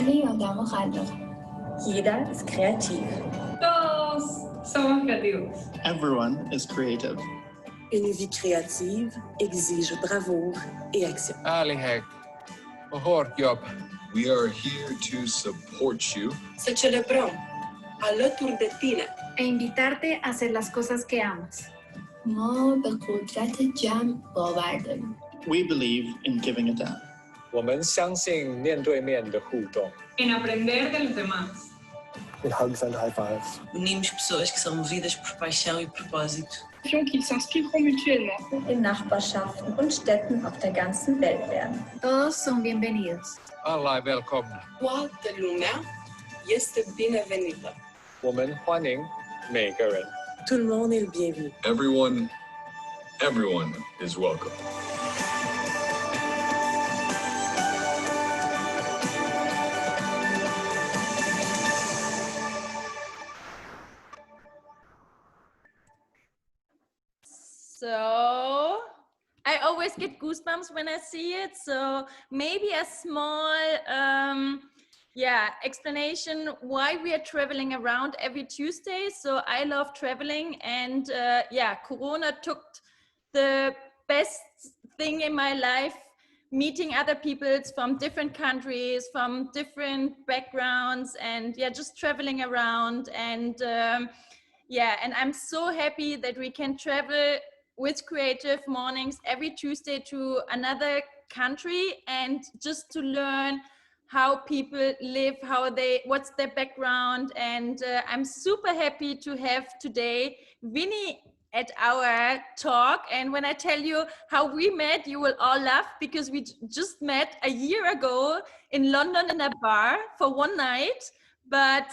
غني ولا مخلف. Jeder ist kreativ. Todos somos creativos. Everyone is creative. Une vie créative exige bravoure et action. Ärlighet och hårt jobb. We are here to support you. Să celebrăm alături de tine. E invitarte a hacer las cosas que amas. ما به قدرت جمع باور داریم. We believe in giving a damn. 我们相信面对面的互动。En aprender de los demás. In hugs and high fives. Unimos pessoas que são movidas por paixão e propósito. Qui s'inspireront mutuellement. In Nachbarschaften und Städten auf der ganzen Welt werden. Todos son bienvenidos. Alla är välkomna. Toată lumea este binevenită. 我们欢迎每个人。Tout le monde est le bienvenu. Everyone is welcome. So I always get goosebumps when I see it. So maybe a small explanation why we are traveling around every Tuesday. So I love traveling, and Corona took the best thing in my life, meeting other people from different countries, from different backgrounds, and just traveling around. And and I'm so happy that we can travel with Creative Mornings every Tuesday to another country, and just to learn how people live, what's their background. And I'm super happy to have today Vini at our talk. And when I tell you how we met, you will all laugh, because we just met a year ago in London in a bar for one night. But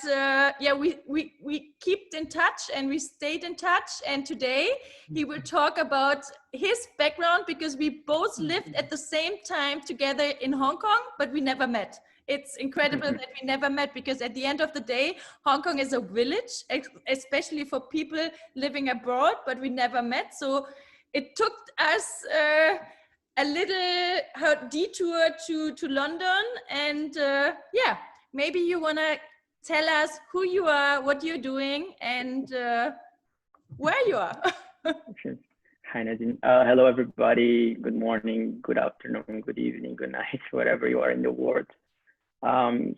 we kept in touch, and we stayed in touch. And today he will talk about his background, because we both lived at the same time together in Hong Kong, but we never met. It's incredible that we never met, because at the end of the day, Hong Kong is a village, especially for people living abroad, but we never met. So it took us a little detour to London. And maybe you want to tell us who you are, what you're doing, and where you are. Sure. Hi, Nadine. Hello, everybody. Good morning, good afternoon, good evening, good night, wherever you are in the world.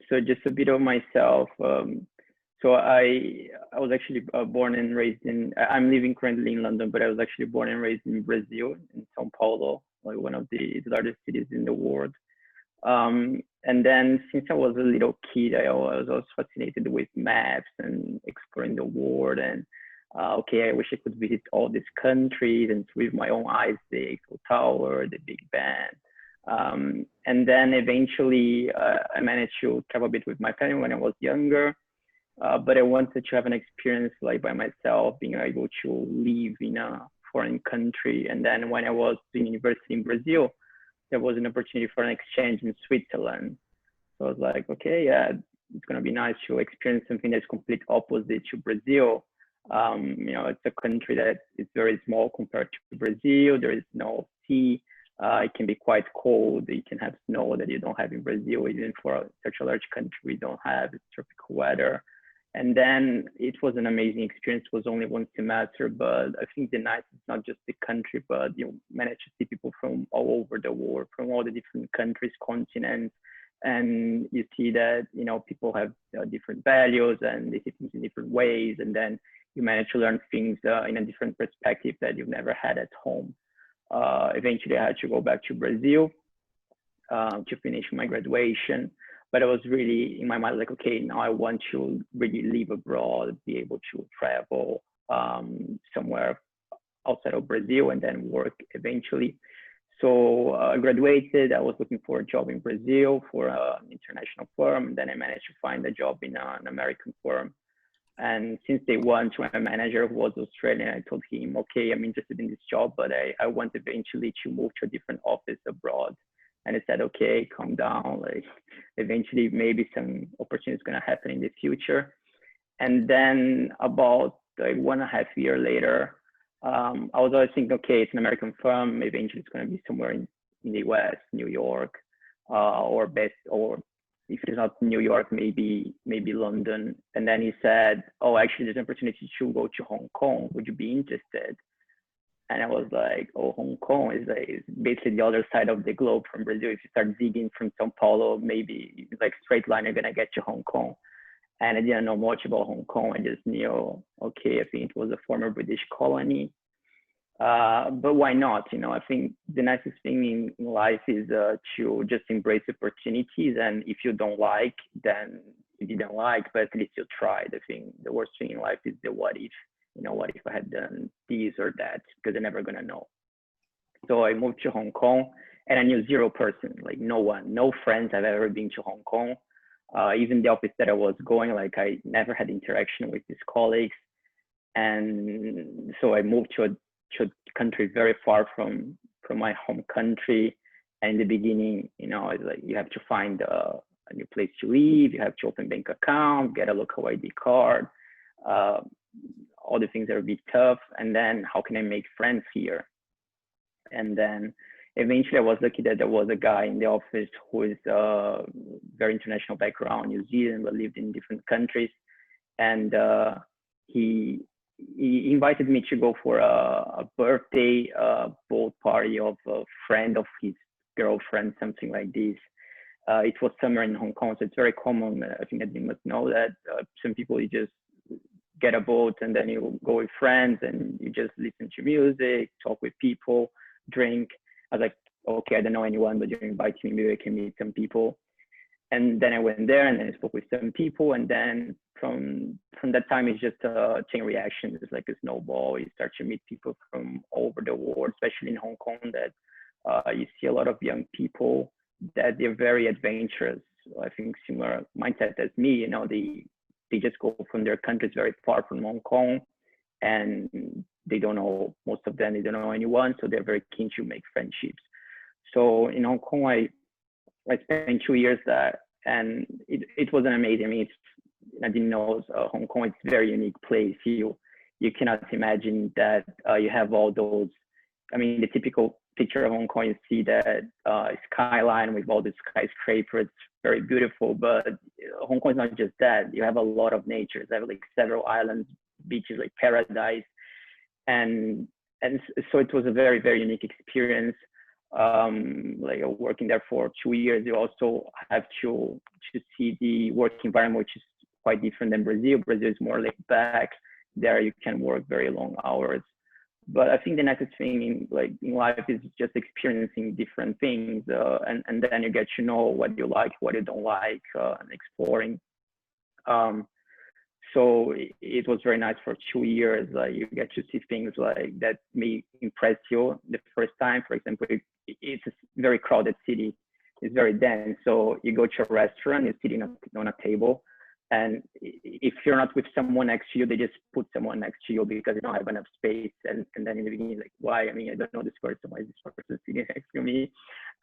So just a bit of myself. So I was actually born and raised in, I'm living currently in London, but I was actually born and raised in Brazil, in São Paulo, like one of the largest cities in the world. And then since I was a little kid, I was also fascinated with maps and exploring the world. And I wish I could visit all these countries and with my own eyes, the Eiffel Tower, the Big Ben. And then eventually I managed to travel a bit with my family when I was younger. But I wanted to have an experience like by myself, being able to live in a foreign country. And then when I was in university in Brazil, there was an opportunity for an exchange in Switzerland. So I was like, okay, yeah, it's going to be nice to experience something that's complete opposite to Brazil. It's a country that is very small compared to Brazil. There is no sea. It can be quite cold. You can have snow that you don't have in Brazil. Even for such a large country, we don't have tropical weather. And then it was an amazing experience. It was only one semester, but I think the nice is not just the country, but you manage to see people from all over the world, from all the different countries, continents. And you see that, people have different values and they see things in different ways. And then you manage to learn things in a different perspective that you've never had at home. Eventually, I had to go back to Brazil to finish my graduation. But I was really in my mind like, okay, now I want to really live abroad, be able to travel somewhere outside of Brazil and then work eventually. So I graduated. I was looking for a job in Brazil for an international firm. And then I managed to find a job in an American firm. And since day one, to my manager, who was Australian, I told him, okay, I'm interested in this job, but I want eventually to move to a different office abroad. And I said, okay, calm down. Like, eventually, maybe some opportunity is going to happen in the future. And then about like 1.5 years later, I was always thinking, okay, it's an American firm. Eventually, it's going to be somewhere in the US, New York, or if it's not New York, maybe London. And then he said, oh, actually, there's an opportunity to go to Hong Kong. Would you be interested? And I was like, oh, Hong Kong is basically the other side of the globe from Brazil. If you start digging from Sao Paulo, maybe like straight line, you're gonna get to Hong Kong. And I didn't know much about Hong Kong. I just knew, okay, I think it was a former British colony. But why not? You know, I think the nicest thing in life is to just embrace opportunities. And if you don't like, then you didn't like, but at least you tried. I think the worst thing in life is the what if. You know, what if I had done this or that? Because I'm never gonna know. So I moved to Hong Kong, and I knew zero person, like no one, no friends have ever been to Hong Kong. Even the office that I was going, like I never had interaction with these colleagues. And so I moved to a country very far from my home country. And in the beginning, you know, it's like you have to find a new place to live, you have to open bank account, get a local ID card. All the things that are a bit tough. And then how can I make friends here? And then eventually I was lucky that there was a guy in the office who is very international background, New Zealand, but lived in different countries. And he invited me to go for a birthday boat party of a friend of his girlfriend, something like this. It was summer in Hong Kong, so it's very common. I think that you must know that some people, you just get a boat and then you go with friends and you just listen to music, talk with people, drink. I was like, okay, I don't know anyone, but you invite me, maybe I can meet some people. And then I went there and then I spoke with some people. And then from that time, it's just a chain reaction. It's like a snowball. You start to meet people from all over the world, especially in Hong Kong, that you see a lot of young people that they're very adventurous. I think similar mindset as me, you know, they just go from their countries very far from Hong Kong, and they don't know, most of them, they don't know anyone. So they're very keen to make friendships. So in Hong Kong, I spent 2 years there, and it was an amazing. I mean, I didn't know Hong Kong. It's a very unique place. You cannot imagine that you have all those. I mean, the typical picture of Hong Kong, you see that skyline with all the skyscrapers, very beautiful. But Hong Kong is not just that. You have a lot of nature. They have like several islands, beaches, like paradise, and so it was a very, very unique experience. Like working there for 2 years, you also have to see the work environment, which is quite different than Brazil. Brazil is more laid back. There you can work very long hours. But I think the nicest thing in life is just experiencing different things, and then you get to know what you like, what you don't like, and exploring. So it was very nice for 2 years. You get to see things like that may impress you the first time. For example, it's a very crowded city. It's very dense. So you go to a restaurant, you're sitting on a table, and if you're not with someone next to you, they just put someone next to you because they don't have enough space. And then in the beginning, like, why? I mean, I don't know this person. Why is this person sitting next to me?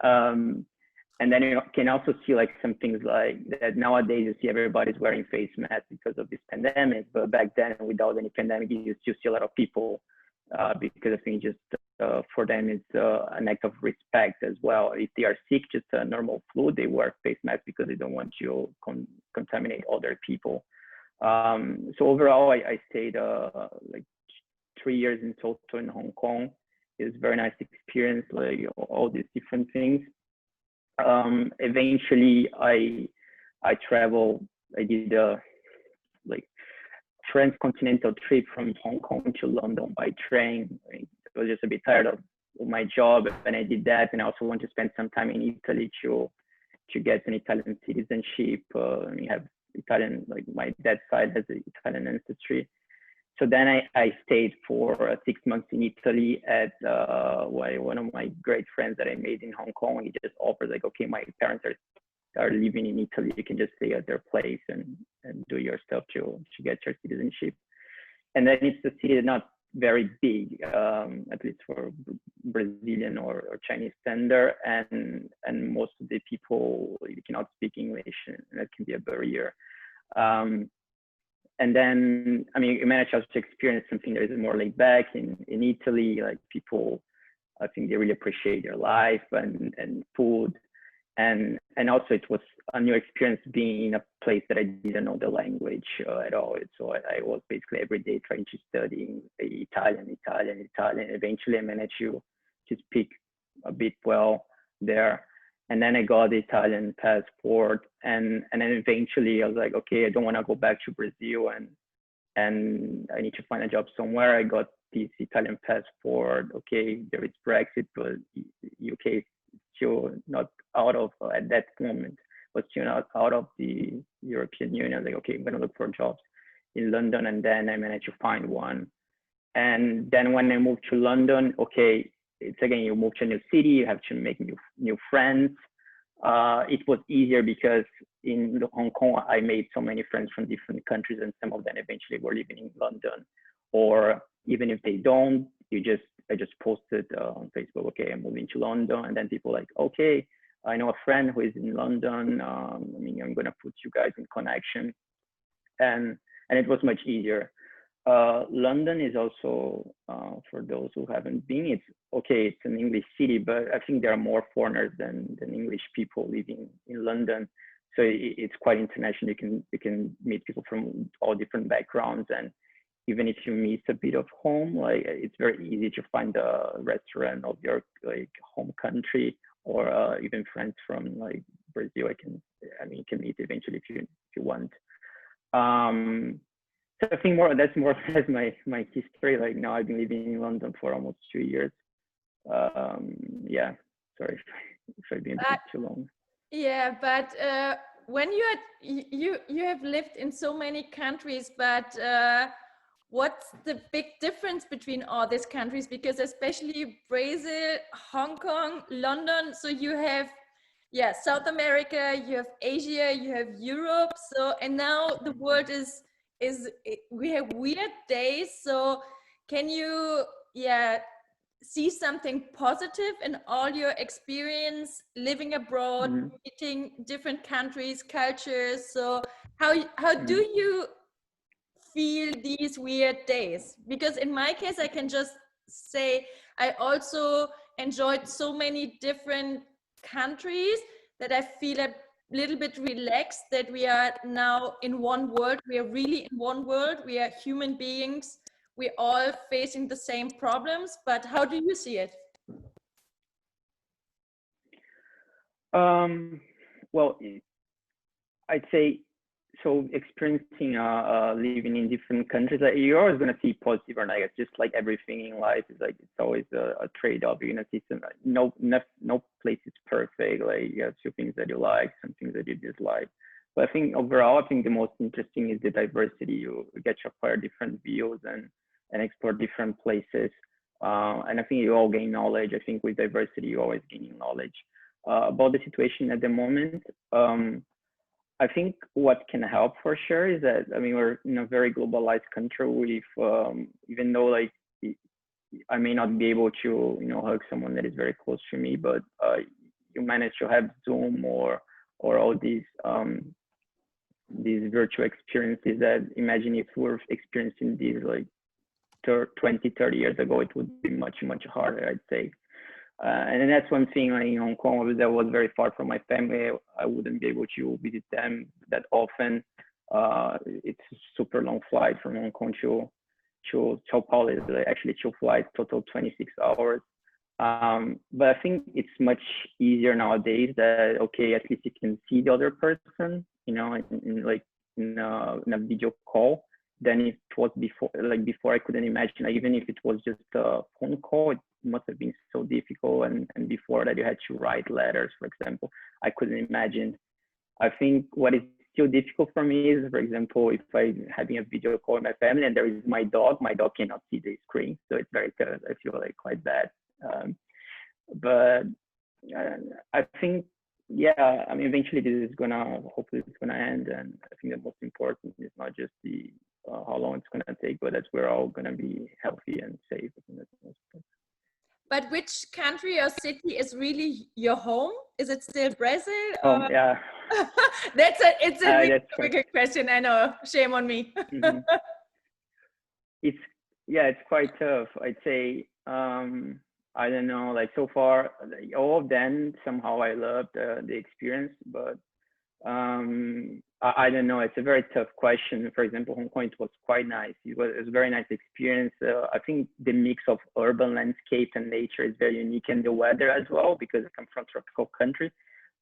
And then you can also see like some things like that nowadays you see everybody's wearing face masks because of this pandemic. But back then, without any pandemic, you still see a lot of people because I think just for them it's an act of respect as well. If they are sick, just a normal flu, they wear face masks because they don't want to contaminate other people. So overall, I stayed like 3 years in total in Hong Kong. It was a very nice experience, like all these different things. Eventually I traveled. I did a like transcontinental trip from Hong Kong to London by train. I was just a bit tired of my job, and I did that. And I also want to spend some time in Italy to get an Italian citizenship. We have Italian, like my dad's side has an Italian ancestry. So then I stayed for 6 months in Italy at one of my great friends that I made in Hong Kong. He just offered like, okay, my parents are living in Italy. You can just stay at their place and do your stuff to get your citizenship. And then it's a city not very big, at least for Brazilian or Chinese standard. And most of the people, you cannot speak English, and that can be a barrier. And then, I mean, you manage also to experience something that is more laid back in Italy. Like people, I think they really appreciate their life and food. and also it was a new experience being in a place that I didn't know the language at all. So I was basically every day trying to study Italian. Eventually I managed to speak a bit well there. And then I got the Italian passport, and then eventually I was like, okay, I don't want to go back to Brazil, and I need to find a job somewhere. I got this Italian passport. Okay, there is Brexit, but UK is still not out of, at that moment, was still not out of the European Union. I was like, okay, I'm gonna look for jobs in London, and then I managed to find one. And then when I moved to London, okay, it's again, you move to a new city, you have to make new friends. It was easier because in Hong Kong, I made so many friends from different countries, and some of them eventually were living in London. Or even if they don't, I just posted on Facebook, okay, I'm moving to London, and then people like, okay, I know a friend who is in London. I'm gonna put you guys in connection, and it was much easier. London is also, for those who haven't been, it's an English city, but I think there are more foreigners than English people living in London. So it's quite international. You can meet people from all different backgrounds, and even if you miss a bit of home, like it's very easy to find a restaurant of your like home country, or even friends from like Brazil. You can meet eventually if you want. So I think that's more or less my history. Like now I've been living in London for almost 2 years. Yeah, sorry if I've been a bit too long. Yeah, but when you have lived in so many countries, but what's the big difference between all these countries? Because especially Brazil, Hong Kong, London, so you have South America, you have Asia, you have Europe. So and now the world is we have weird days. So can you see something positive in all your experience living abroad, meeting different countries, cultures? So how do you feel these weird days? Because in my case, I can just say I also enjoyed so many different countries that I feel a little bit relaxed that we are now in one world. We are really in one world. We are human beings. We're all facing the same problems, but how do you see it? Well, I'd say, so experiencing living in different countries, like, you're always going to see positive or negative, just like everything in life is like, it's always a trade-off. You're going to see no place is perfect. Like you have few things that you like, some things that you dislike. But I think overall, I think the most interesting is the diversity. You get to acquire different views and explore different places. And I think you all gain knowledge. I think with diversity, you always gain knowledge. About the situation at the moment, I think what can help for sure is that, I mean, we're in a very globalized country with, even though like I may not be able to, hug someone that is very close to me, but you manage to have Zoom or all these virtual experiences that, imagine if we were experiencing these like 20, 30 years ago, it would be much, much harder, I'd say. And then that's one thing, like in Hong Kong, that was very far from my family. I wouldn't be able to visit them that often. It's a super long flight from Hong Kong to Sao Paulo. Is actually 2 flights, total 26 hours. But I think it's much easier nowadays that, okay, at least you can see the other person, in a video call, than it was before. Like before, I couldn't imagine, even if it was just a phone call, it must have been so difficult. And before that, you had to write letters, for example. I couldn't imagine. I think what is still difficult for me is, for example, if I'm having a video call with my family and there is my dog cannot see the screen. So it's very tough. I feel like quite bad. But I think, yeah, I mean, eventually hopefully it's gonna end. And I think the most important is not just how long it's gonna take, but that we're all gonna be healthy and safe. I think that's the most important. But which country or city is really your home? Is it still Brazil? Oh, yeah. It's a really difficult question. I know. Shame on me. It's quite tough. I'd say I don't know, like so far, all of them, somehow I loved the experience, but I don't know, it's a very tough question. For example, Hong Kong, it was quite nice. It was a very nice experience. I think the mix of urban landscape and nature is very unique, and the weather as well, because I come from a tropical country.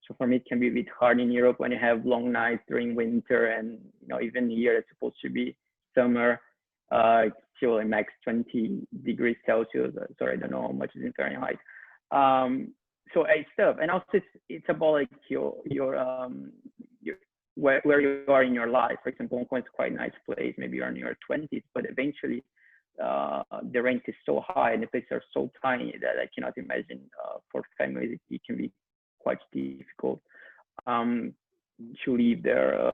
So for me, it can be a bit hard in Europe when you have long nights during winter, and even here it's supposed to be summer. It's still like max 20 degrees Celsius. Sorry, I don't know how much is in Fahrenheit. So it's tough, and also it's about like your where you are in your life. For example, Hong Kong is quite a nice place. Maybe you're in your 20s, but eventually the rent is so high and the places are so tiny that I cannot imagine for families it can be quite difficult to live there.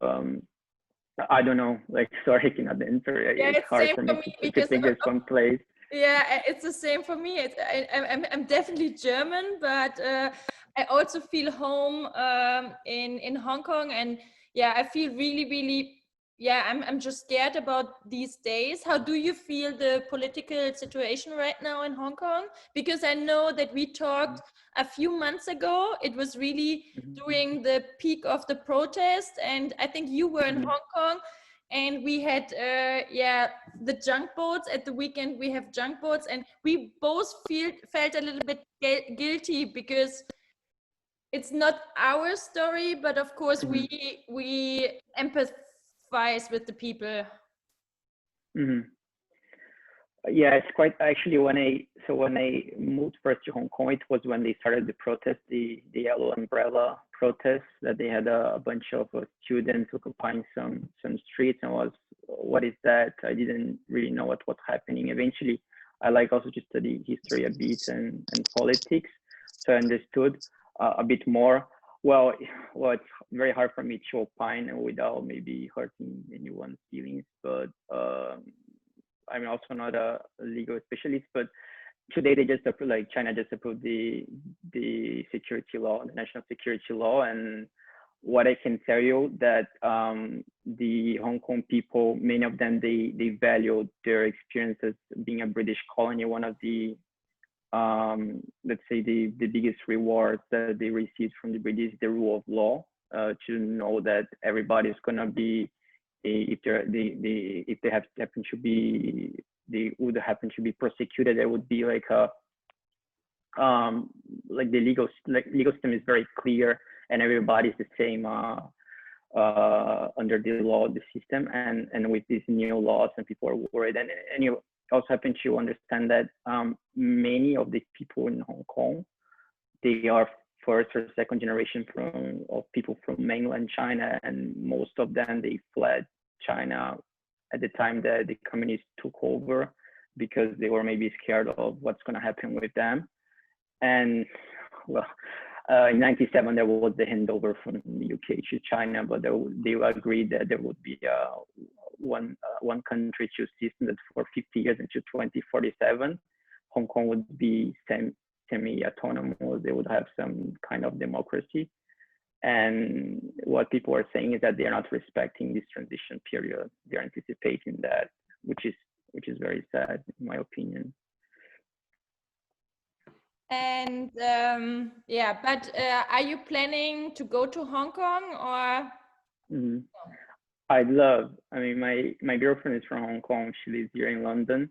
I don't know, like, sorry, I cannot answer. Yeah, it's hard for me to pick this one place. Yeah, it's the same for me. I'm definitely German, but I also feel home in Hong Kong, and yeah, I feel really, yeah, I'm just scared about these days. How do you feel the political situation right now in Hong Kong? Because I know that we talked a few months ago. It was really during the peak of the protest, and I think you were in Hong Kong. And we had, the junk boats at the weekend. We have junk boats, and we both felt a little bit guilty because it's not our story, but of course we empathize with the people. Yeah, it's quite actually when I moved first to Hong Kong, it was when they started the protest, the yellow umbrella protest, that they had a bunch of students occupying some streets, and what is that? I didn't really know what was happening. Eventually, I like also to study history a bit and politics, so I understood a bit more. Well, it's very hard for me to opine without maybe hurting anyone's feelings, but I'm also not a legal specialist, but today they just approved, like China just approved the security law, the national security law. And what I can tell you that the Hong Kong people, many of them, they value their experiences being a British colony. One of the, let's say the biggest rewards that they received from the British, the rule of law, to know that everybody's gonna be, if they happen to be, they would happen to be prosecuted, there would be like a like the legal system is very clear, and everybody's the same under the law, the system. And with these new laws, and people are worried, and you also happen to understand that many of the people in Hong Kong, they are first or second generation of people from mainland China, and most of them, they fled China at the time that the communists took over, because they were maybe scared of what's going to happen with them. And well, in '97 there was the handover from the UK to China, but they agreed that there would be one country, two systems, that for 50 years until 2047, Hong Kong would be semi-autonomous. They would have some kind of democracy. And what people are saying is that they are not respecting this transition period. They're anticipating that, which is very sad, in my opinion. And but are you planning to go to Hong Kong, or? I'd love. I mean, my girlfriend is from Hong Kong. She lives here in London.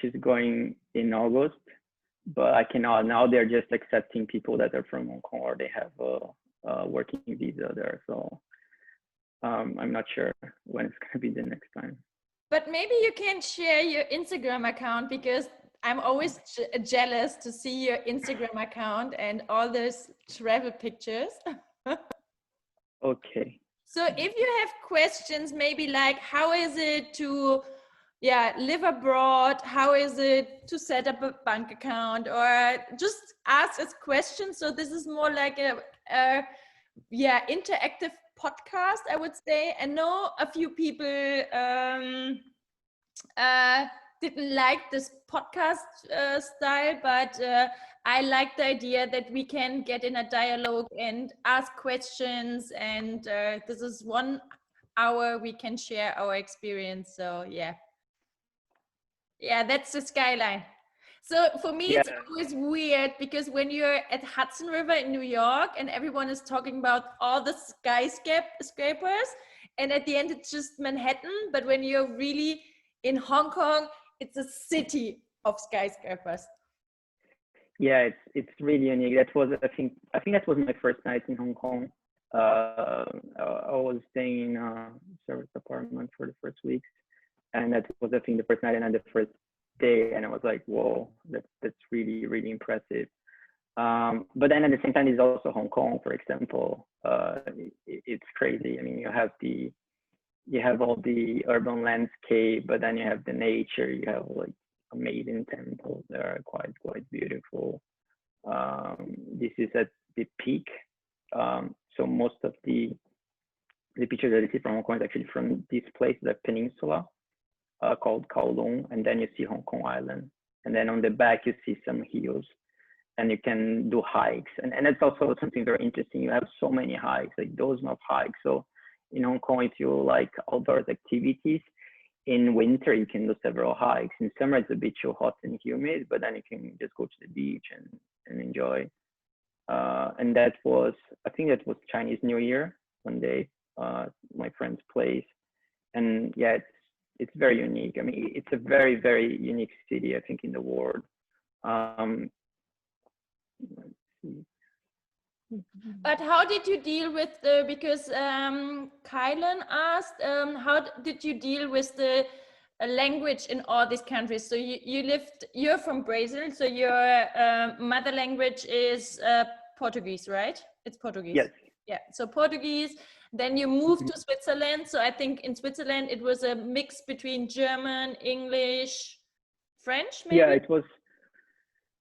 She's going in August, but I cannot. Now they're just accepting people that are from Hong Kong, or they have a working visa there. So I'm not sure when it's gonna be the next time. But maybe you can share your Instagram account, because I'm always jealous to see your Instagram account and all those travel pictures. Okay. So if you have questions, maybe like, how is it to live abroad? How is it to set up a bank account? Or just ask us questions. So this is more like a interactive podcast, I would say. I know a few people didn't like this podcast style, but I like the idea that we can get in a dialogue and ask questions, and this is 1 hour we can share our experience. So yeah, that's the skyline. So for me, Yeah. it's always weird because when you're at Hudson River in New York and everyone is talking about all the skyscrapers, and at the end it's just Manhattan, but when you're really in Hong Kong, it's a city of skyscrapers. Yeah, it's really unique. That was I think that was my first night in Hong Kong. I was staying in a service apartment for the first weeks, and that was I think the first night and then the first day, and I was like, whoa, that's really really impressive. But then at the same time, there's also Hong Kong, for example. It's crazy. I mean, you have all the urban landscape, but then you have the nature. You have like amazing temples that are quite beautiful. This is at the peak. So most of the pictures that you see from Hong Kong is actually from this place, the peninsula called Kowloon, and then you see Hong Kong Island, and then on the back you see some hills, and you can do hikes, and that's also something very interesting. You have so many hikes, like dozens of hikes. So in Hong Kong, if you like outdoors activities, in winter you can do several hikes. In summer it's a bit too hot and humid, but then you can just go to the beach and enjoy. And that was, I think that was Chinese New Year one day, my friend's place. And yeah, it's very unique. I mean, it's a very, very unique city, I think, in the world. Let's see. But how did you deal with because Kylan asked, how did you deal with the language in all these countries? So you're from Brazil, so your mother language is Portuguese, right? It's Portuguese. Yes. Yeah, so Portuguese. Then you moved to Switzerland. So I think in Switzerland it was a mix between German, English, French, maybe? Yeah, it was.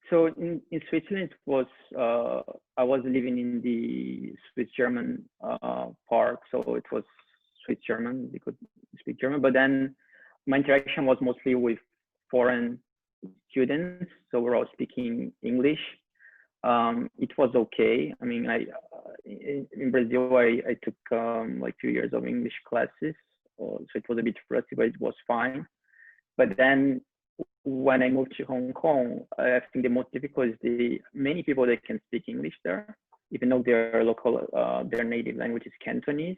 So in Switzerland, it was, I was living in the Swiss German part. So it was Swiss German, they could speak German. But then my interaction was mostly with foreign students. So we're all speaking English. It was okay. I mean, in Brazil, I took like 2 years of English classes. So it was a bit rusty, but it was fine. But then when I moved to Hong Kong, I think the most difficult is many people that can speak English there, even though their native language is Cantonese.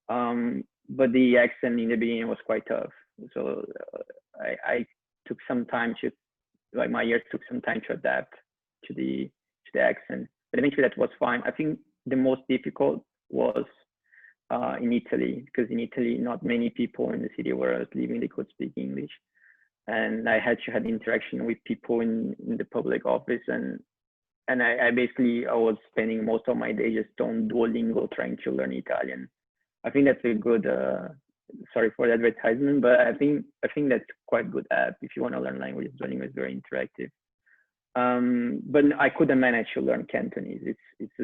But the accent in the beginning was quite tough. So I took some time my ears took some time to adapt to the accent. But eventually that was fine. I think the most difficult was in Italy, because in Italy, not many people in the city where I was living, they could speak English. And I had to have interaction with people in the public office, and I was spending most of my day just on Duolingo trying to learn Italian. I think that's a good, sorry for the advertisement, but I think that's quite good app if you want to learn languages. Duolingo is very interactive. But I couldn't manage to learn Cantonese. It's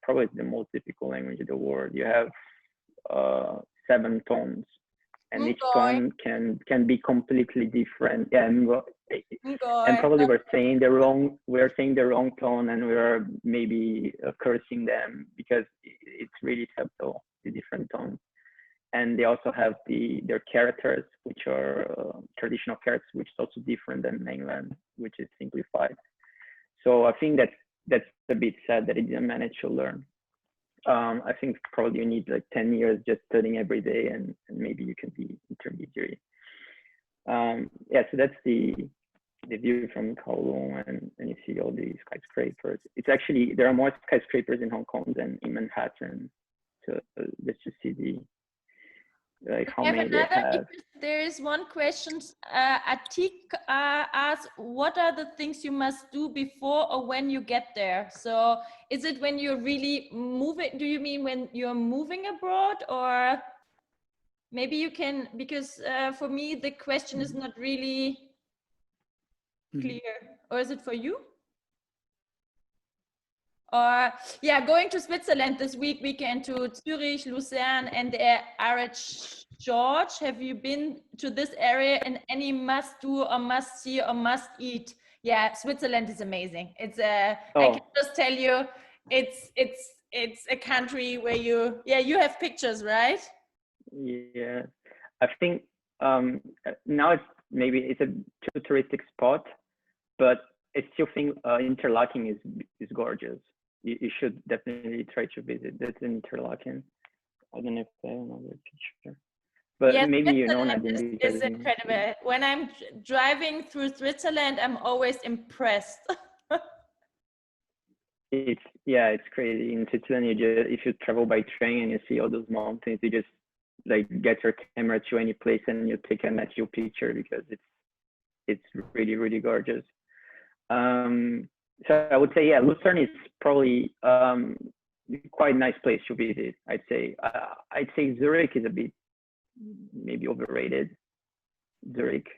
probably the most difficult language in the world. You have 7 tones. And each tone can be completely different. Yeah, and probably we're saying the wrong tone, and we're maybe cursing them because it's really subtle, the different tones. And they also have their characters, which are traditional characters, which is also different than mainland, which is simplified. So I think that's a bit sad that I didn't manage to learn. I think probably you need like 10 years just studying every day, and maybe you can be intermediary. Yeah, so that's the view from Kowloon, and you see all these skyscrapers. It's actually, there are more skyscrapers in Hong Kong than in Manhattan. So let's just see how many they have. There is one question. Atik asks, what are the things you must do before or when you get there? So is it when you're really moving? Do you mean when you're moving abroad, or maybe you can, because for me, the question is not really clear. Or is it for you? Or yeah, going to Switzerland this weekend to Zurich, Lucerne, and the RH George. Have you been to this area and any must do or must see or must eat? Yeah, Switzerland is amazing. It's I can just tell you, it's a country where you have pictures, right? Yeah, I think now it's a too touristic spot, but I still think Interlaken is gorgeous. You should definitely try to visit. That's in Interlaken. I don't know if I have another picture, but yes, maybe you know Switzerland Nadine. is incredible. When I'm driving through Switzerland, I'm always impressed. It's crazy. In Switzerland, if you travel by train and you see all those mountains, you just like get your camera to any place and you take a natural picture because it's really, really gorgeous. So I would say, yeah, Lucerne is probably quite a nice place to visit. I'd say Zurich is a bit maybe overrated. Zurich,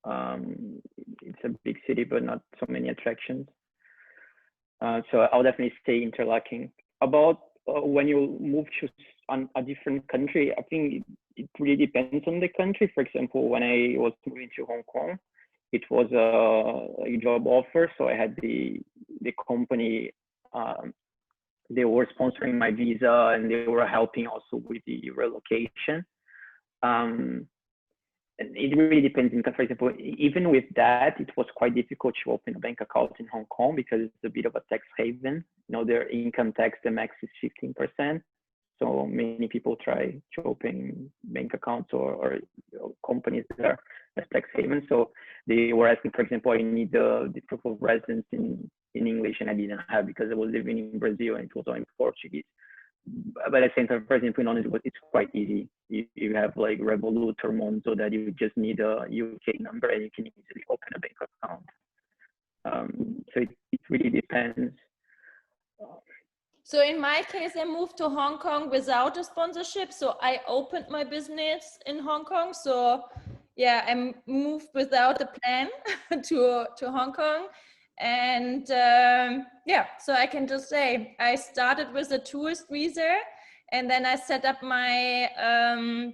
it's a big city, but not so many attractions. So I'll definitely say Interlaken. About when you move to a different country, I think it really depends on the country. For example, when I was moving to Hong Kong, it was a job offer. So I had the company, they were sponsoring my visa and they were helping also with the relocation. And it really depends. For example, even with that, it was quite difficult to open a bank account in Hong Kong because it's a bit of a tax haven. You know, their income tax, the max is 15%. So many people try to open bank accounts or companies that are as tax haven. So they were asking, for example, I need the proof of residence in English, and I didn't have because I was living in Brazil and it was all in Portuguese. But at the same time, for example, in Honduras, it's quite easy. You have like Revolut or Monzo that you just need a UK number and you can easily open a bank account. So it really depends. So in my case, I moved to Hong Kong without a sponsorship. So I opened my business in Hong Kong. So yeah, I moved without a plan to Hong Kong. And yeah, so I can just say I started with a tourist visa and then I set up my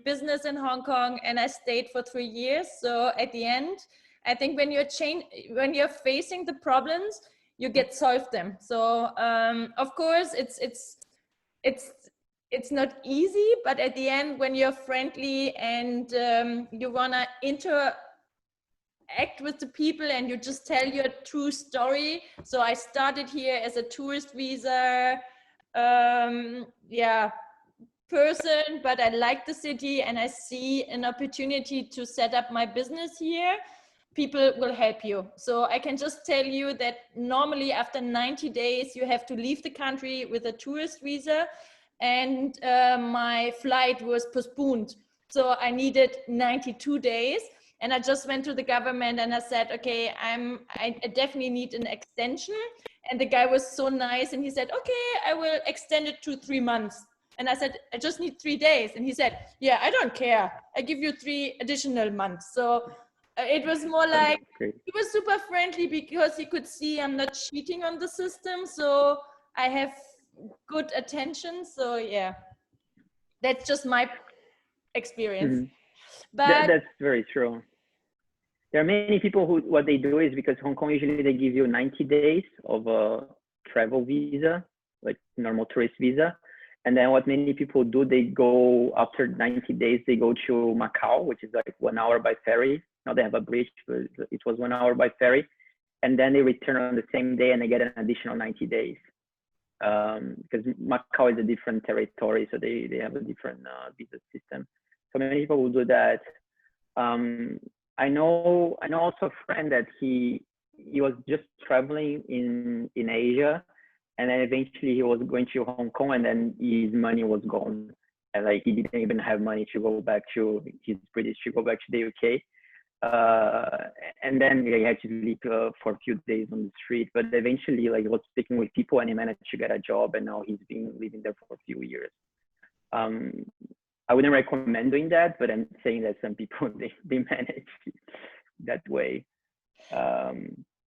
business in Hong Kong and I stayed for 3 years. So at the end, I think when you're facing the problems, you get solved them. So of course it's not easy, but at the end, when you're friendly and you wanna interact with the people and you just tell your true story. So I started here as a tourist visa person, but I like the city and I see an opportunity to set up my business here. People will help you. So I can just tell you that normally after 90 days, you have to leave the country with a tourist visa, and my flight was postponed. So I needed 92 days. And I just went to the government and I said, okay, I definitely need an extension. And the guy was so nice and he said, okay, I will extend it to 3 months. And I said, I just need 3 days. And he said, yeah, I don't care. I give you 3 additional months. So it was more like, he was super friendly because he could see I'm not cheating on the system. So I have good attention. So yeah, that's just my experience. Mm-hmm. But that's very true. There are many people who, what they do is because Hong Kong, usually they give you 90 days of a travel visa, like normal tourist visa. And then what many people do, they go after 90 days, they go to Macau, which is like 1 hour by ferry. Now they have a bridge, but it was 1 hour by ferry. And then they return on the same day and they get an additional 90 days. Because Macau is a different territory, so they have a different visa system. So many people will do that. I know also a friend that he was just traveling in Asia, and then eventually he was going to Hong Kong, and then his money was gone, and like he didn't even have money to go back to, he's British, to go back to the UK. And then he had to leave for a few days on the street, but eventually like he was speaking with people and he managed to get a job, and now he's been living there for a few years. I wouldn't recommend doing that, but I'm saying that some people, they manage that way.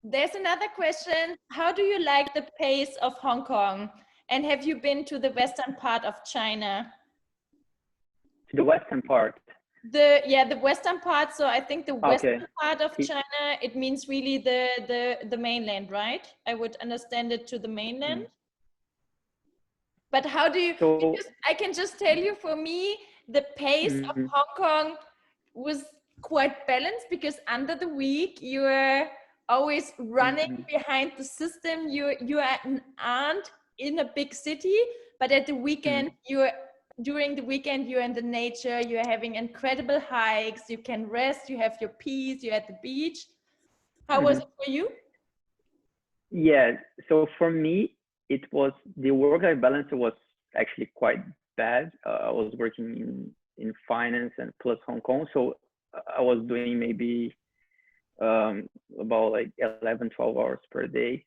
There's another question. How do you like the pace of Hong Kong? And have you been to the western part of China? To the western part? The western part. So I think the western part of China, it means really the mainland, right? I would understand it to the mainland. But how do you, because I can just tell you, for me, the pace of Hong Kong was quite balanced, because under the week you're always running behind the system. You are an aunt in a big city, but at the weekend during the weekend you're in the nature, you're having incredible hikes, you can rest, you have your peace, you're at the beach. How was it for you? Yeah, so for me, it was the work-life balance was actually quite bad. I was working in finance and plus Hong Kong, so I was doing maybe about like 11, 12 hours per day.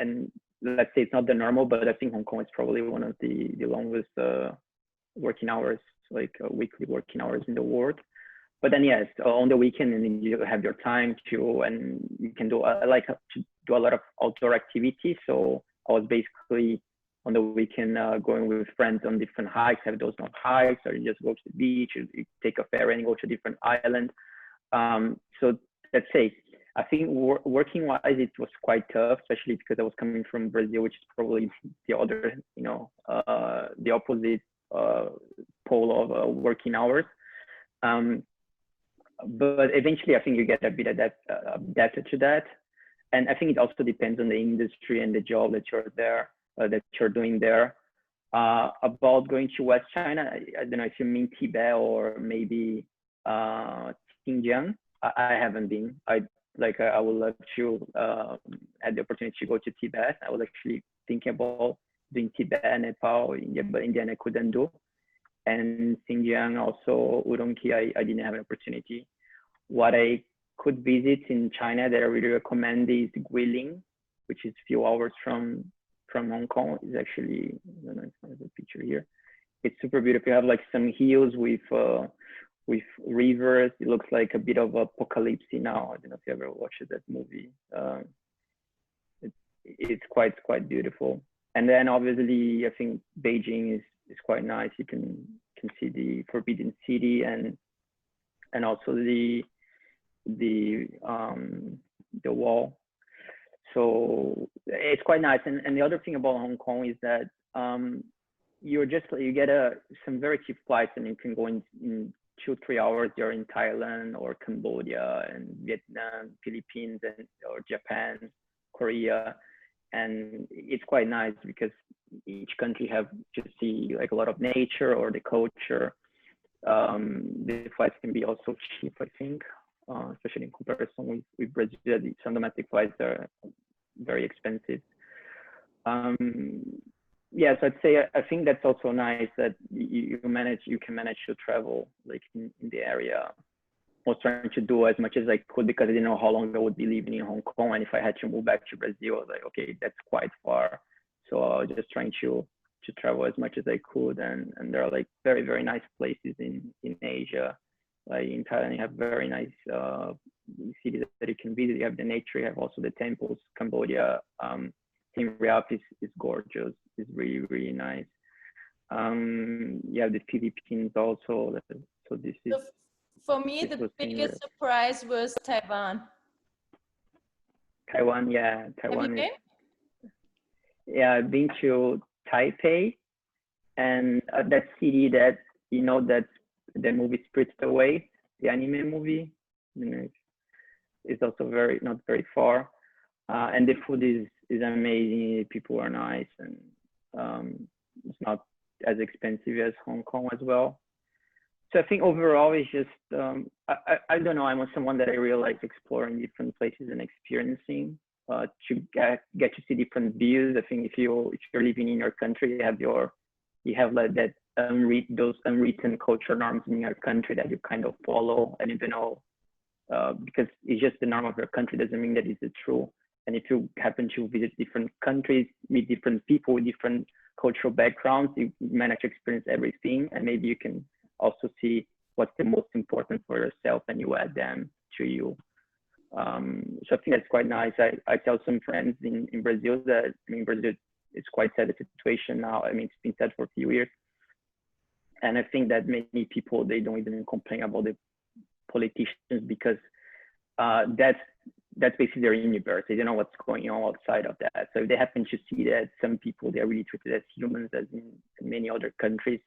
And let's say it's not the normal, but I think Hong Kong is probably one of the longest working hours, like weekly working hours in the world. But then yes, on the weekend, and you have your time to, and you can do, I like to do a lot of outdoor activities. So I was basically on the weekend going with friends on different hikes, have those long hikes, or you just go to the beach, you take a ferry and go to a different island. So let's say, I think working wise, it was quite tough, especially because I was coming from Brazil, which is probably the other, the opposite pole of working hours. But eventually, I think you get a bit adapted to that. And I think it also depends on the industry and the job that you're doing there. About going to West China, I don't know if you mean Tibet or maybe Xinjiang. I haven't been. I would love to have the opportunity to go to Tibet. I was actually thinking about doing Tibet, Nepal, India, but India I couldn't do. And Xinjiang, also Urumqi, I didn't have an opportunity. What I could visit in China that I really recommend is Guilin, which is a few hours from Hong Kong. It's actually, I don't know if I have a picture here. It's super beautiful. You have like some hills with rivers. It looks like a bit of apocalypse now. I don't know if you ever watched that movie. It's quite beautiful. And then obviously, I think Beijing is quite nice. You can see the Forbidden City and also the wall. So it's quite nice. And the other thing about Hong Kong is that you get some very cheap flights, and you can go in 2-3 hours. You're in Thailand or Cambodia and Vietnam, Philippines, or Japan, Korea. And it's quite nice because each country have to see like a lot of nature or the culture. The flights can be also cheap, I think, especially in comparison with Brazil. Some domestic flights are very expensive. Yeah, so I'd say I think that's also nice that you can manage to travel like in the area. I was trying to do as much as I could because I didn't know how long I would be living in Hong Kong, and if I had to move back to Brazil, I was like, okay, that's quite far. So I was just trying to travel as much as I could, and there are like very, very nice places in Asia. Like in Thailand, you have very nice cities that you can visit. You have the nature, you have also the temples. Cambodia, Siem Reap is gorgeous. It's really, really nice. You have the Philippines also. So this is. For me, the biggest surprise was Taiwan. Taiwan, yeah. Taiwan Have you been? Yeah, I've been to Taipei, and that city that, that the movie Spirited Away, the anime movie, it's also not very far. And the food is amazing. People are nice, and it's not as expensive as Hong Kong as well. So I think overall it's just, I don't know, I'm someone that I really like exploring different places and experiencing to get to see different views. I think if you're living in your country, you have like that those unwritten cultural norms in your country that you kind of follow, and even though because it's just the norm of your country doesn't mean that it's true. And if you happen to visit different countries, meet different people with different cultural backgrounds, you manage to experience everything, and maybe you can also see what's the most important for yourself, and you add them to you. So I think that's quite nice. I tell some friends in Brazil that, Brazil is quite sad the situation now. It's been sad for a few years. And I think that many people, they don't even complain about the politicians because that's basically their universe. They don't know what's going on outside of that. So if they happen to see that some people, they're really treated as humans as in many other countries,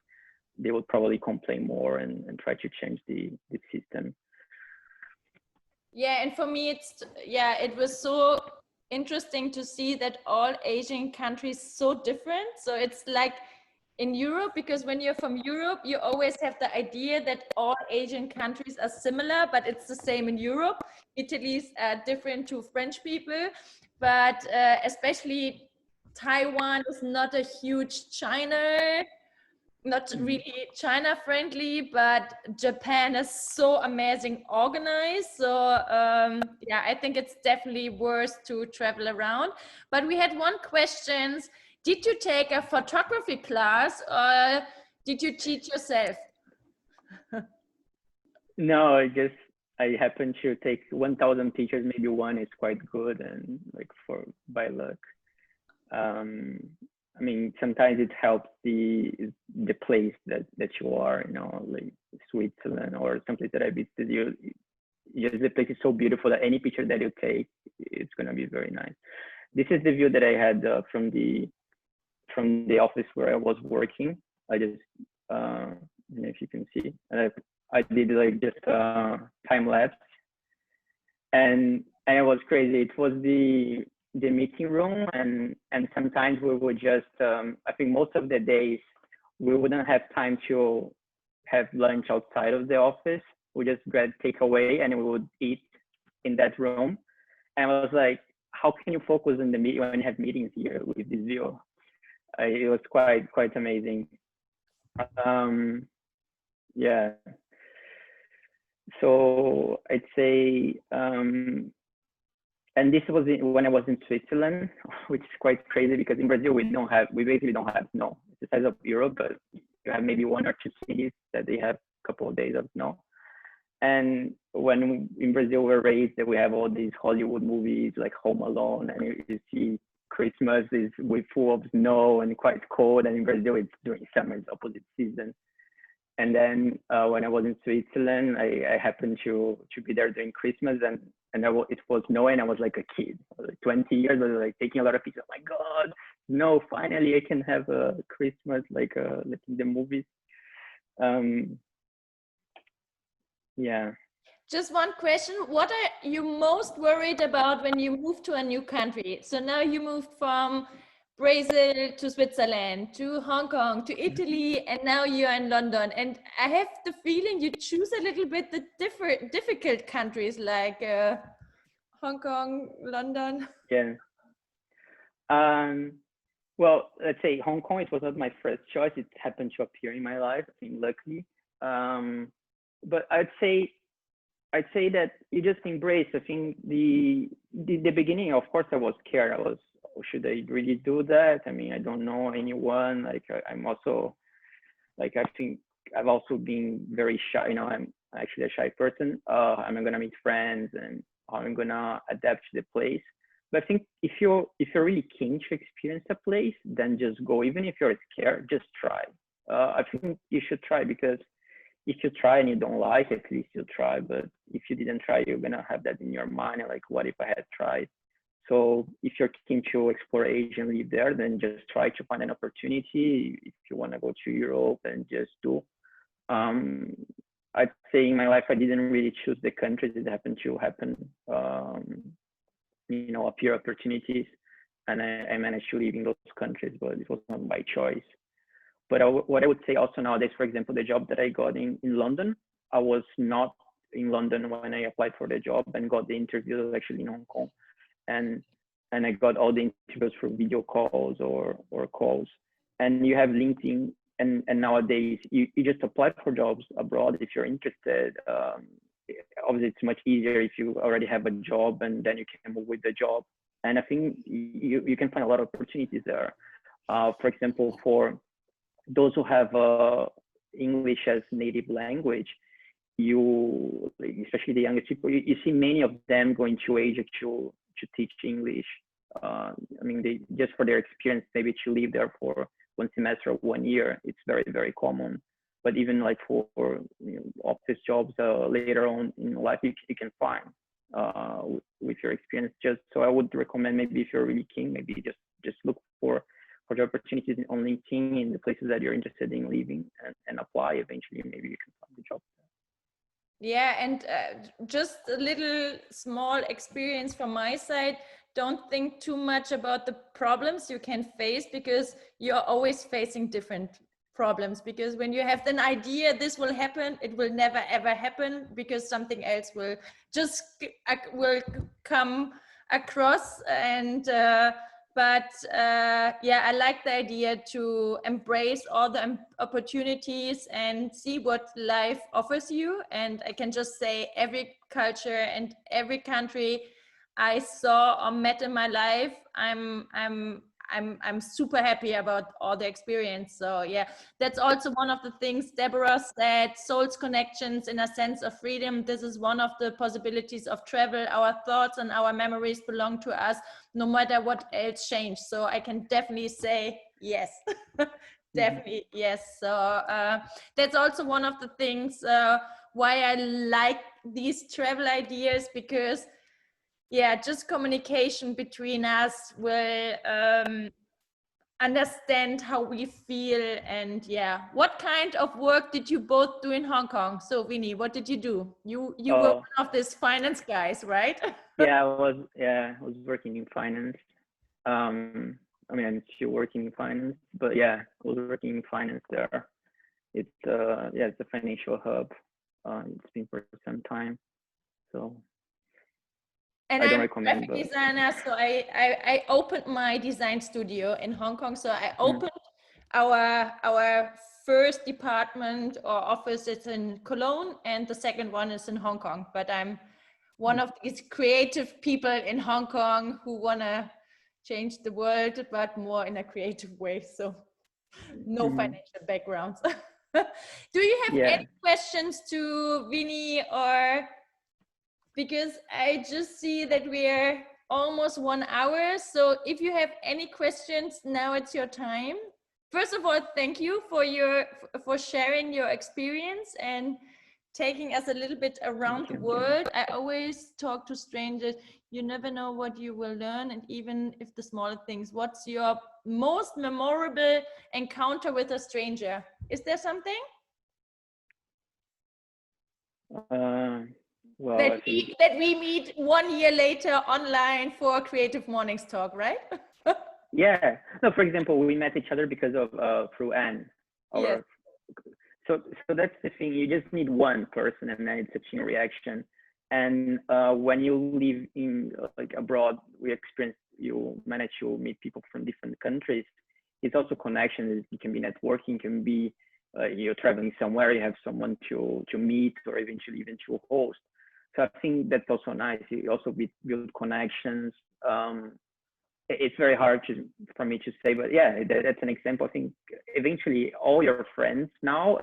they will probably complain more and try to change the system. Yeah, and for me, it was so interesting to see that all Asian countries so different. So it's like in Europe, because when you're from Europe, you always have the idea that all Asian countries are similar, but it's the same in Europe. Italy's different to French people, but especially Taiwan is not a huge not really China friendly, but Japan is so amazing organized. So yeah, I think it's definitely worth to travel around. But we had one question. Did you take a photography class or did you teach yourself? No, I happened to take 1,000 pictures. Maybe one is quite good, and like by luck. I mean, sometimes it helps the place that you are, you know, like Switzerland or someplace that I visited. Just the place is so beautiful that any picture that you take, it's gonna be very nice. This is the view that I had from the office where I was working. I just I don't know if you can see, and I did like just time lapse, and it was crazy. It was the meeting room, and sometimes we would just I think most of the days we wouldn't have time to have lunch outside of the office. We just grab takeaway and we would eat in that room. And I was like, how can you focus on the meeting when you have meetings here with this view? It was quite amazing. Yeah. So I'd say and this was when I was in Switzerland, which is quite crazy because in Brazil we basically don't have snow. It's the size of Europe, but you have maybe 1 or 2 cities that they have a couple of days of snow. And when in Brazil we're raised that we have all these Hollywood movies like Home Alone, and you see Christmas is full of snow and quite cold, and in Brazil it's during summer, it's opposite season. And then when I was in Switzerland, I happened to be there during Christmas, and it was snowing. I was like a kid, I was like 20 years, I was like taking a lot of pictures. Oh my God, no! Finally, I can have a Christmas like in the movies. Yeah. Just one question. What are you most worried about when you move to a new country? So now you moved from Brazil to Switzerland, to Hong Kong, to Italy, and now you're in London. And I have the feeling you choose a little bit the difficult countries like Hong Kong, London. Yeah. Well, let's say Hong Kong, it was not my first choice. It happened to appear in my life, I think, luckily. But I'd say that you just embrace. I think the beginning, of course, I was scared. I was, should I really do that? I mean, I don't know anyone. Like I'm also, like I think I've also been very shy. You know, I'm actually a shy person. I'm gonna meet friends and I'm gonna adapt to the place. But I think if you're really keen to experience a place, then just go. Even if you're scared, just try. I think you should try, because if you try and you don't like it, at least you'll try. But if you didn't try, you're gonna have that in your mind, like, what if I had tried? So if you're keen to explore Asia and live there, then just try to find an opportunity. If you want to go to Europe, and just do. I'd say in my life, I didn't really choose the countries. It happened to happen, you know, appear opportunities, and I managed to live in those countries, but it was not by choice. But what I would say also nowadays, for example, the job that I got in London, I was not in London when I applied for the job and got the interview actually in Hong Kong. And I got all the interviews for video calls or calls. And you have LinkedIn, and nowadays you just apply for jobs abroad if you're interested. Obviously, it's much easier if you already have a job, and then you can move with the job. And I think you can find a lot of opportunities there. For example, for those who have English as native language, especially the youngest people, you see many of them going to Asia to teach English. I mean, they just for their experience, maybe to live there for 1 semester or 1 year, it's very, very common. But even like for office jobs later on in life, you can find with your experience. Just so I would recommend, maybe if you're really keen, maybe just look for the opportunities on LinkedIn in the places that you're interested in living, and apply. Eventually, maybe you can find the job. Yeah, and just a little small experience from my side. Don't think too much about the problems you can face, because you're always facing different problems. Because when you have an idea this will happen, it will never ever happen, because something else will just will come across. And yeah, I like the idea to embrace all the opportunities and see what life offers you. And I can just say every culture and every country I saw or met in my life, I'm super happy about all the experience. So yeah, that's also one of the things Deborah said, soul's connections in a sense of freedom. This is one of the possibilities of travel. Our thoughts and our memories belong to us, no matter what else changed. So I can definitely say yes. Definitely yes. So that's also one of the things why I like these travel ideas, because yeah, just communication between us will understand how we feel. And yeah, what kind of work did you both do in Hong Kong? So Vini, what did you do? You were one of these finance guys, right? I was working in finance. I mean, I'm still working in finance, but yeah, I was working in finance there. It's it's a financial hub. It's been for some time, so. And I don't I'm recommend, a graphic designer, so I opened my design studio in Hong Kong. So I opened our first department or office is in Cologne, and the second one is in Hong Kong. But I'm one of these creative people in Hong Kong who wanna change the world, but more in a creative way. So no financial backgrounds. Do you have any questions to Vini, or? Because I just see that we're almost 1 hour. So if you have any questions, now it's your time. First of all, thank you for sharing your experience and taking us a little bit around the world. I always talk to strangers. You never know what you will learn, and even if the smaller things. What's your most memorable encounter with a stranger? Is there something? Well, that we meet 1 year later online for Creative Mornings talk, right? Yeah. No, for example, we met each other because of through Anne. Yes. So that's the thing. You just need one person, and then it's a chain reaction. And when you live in like abroad, you manage to meet people from different countries. It's also connections. It can be networking. It can be you're traveling somewhere, you have someone to meet, or eventually even to host. So I think that's also nice. You also build connections. It's very hard for me to say, but yeah, that's an example. I think eventually all your friends now,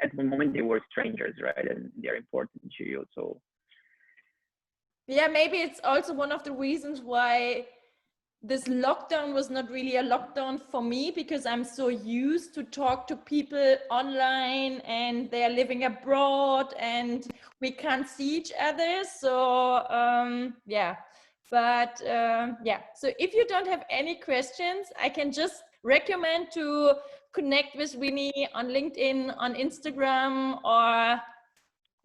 at the moment, they were strangers, right? And they're important to you. So yeah, maybe it's also one of the reasons why this lockdown was not really a lockdown for me, because I'm so used to talk to people online and they're living abroad and we can't see each other. So yeah, but yeah, so if you don't have any questions, I can just recommend to connect with Vini on LinkedIn, on Instagram, or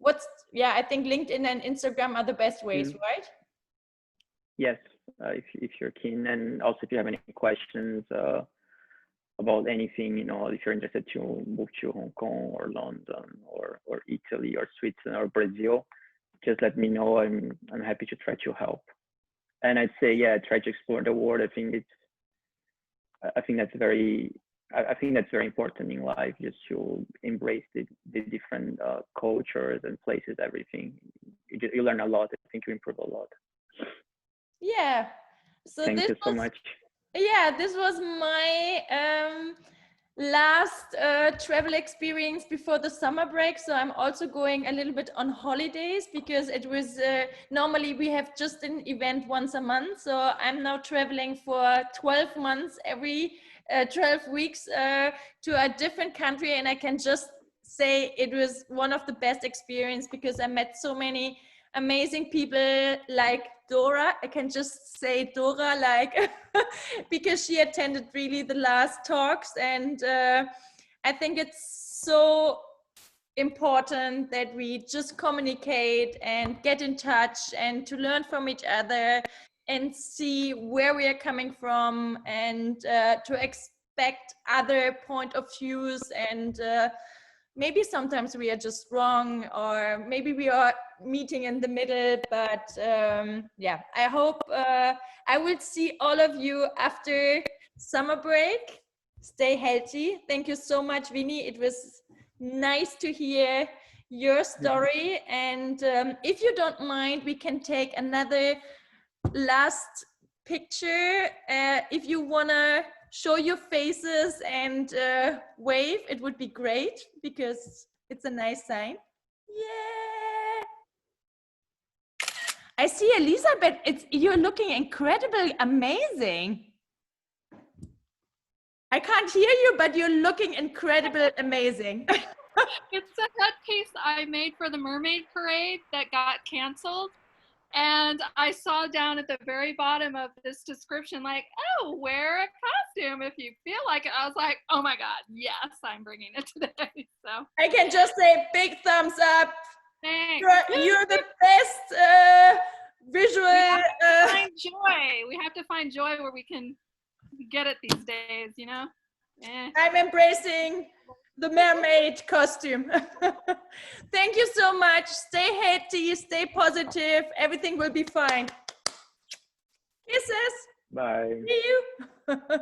I think LinkedIn and Instagram are the best ways, right? Yes, if you're keen, and also if you have any questions about anything, if you're interested to move to Hong Kong or London or Italy or Switzerland or Brazil, just let me know. I'm happy to try to help. And I'd say, yeah, try to explore the world. I think that's very important in life, just to embrace the different cultures and places, everything. You learn a lot. I think you improve a lot. Yeah. So thank you so much. Yeah, this was my last travel experience before the summer break. So I'm also going a little bit on holidays, because it was normally we have just an event once a month. So I'm now traveling for 12 months, every 12 weeks to a different country. And I can just say it was one of the best experience, because I met so many amazing people like Dora. I can just say Dora, like, because she attended really the last talks. And I think it's so important that we just communicate and get in touch and to learn from each other and see where we are coming from and to expect other point of views and maybe sometimes we are just wrong or maybe we are meeting in the middle, but yeah, I hope I will see all of you after summer break. Stay healthy. Thank you so much, Vini. It was nice to hear your story. And if you don't mind, we can take another last picture. If you want to show your faces and wave, it would be great because it's a nice sign. Yeah. I see Elizabeth, you're looking incredibly amazing. I can't hear you, but you're looking incredibly amazing. It's a headpiece I made for the Mermaid Parade that got canceled. And I saw down at the very bottom of this description, like, oh, wear a costume if you feel like it. I was like, oh my God, yes, I'm bringing it today. So I can just say big thumbs up. thanks. You're the best visual. We have to find joy. We have to find joy where we can get it these days, you know? I'm embracing the mermaid costume. Thank you so much. Stay healthy, stay positive. Everything will be fine. Kisses. Bye. See you.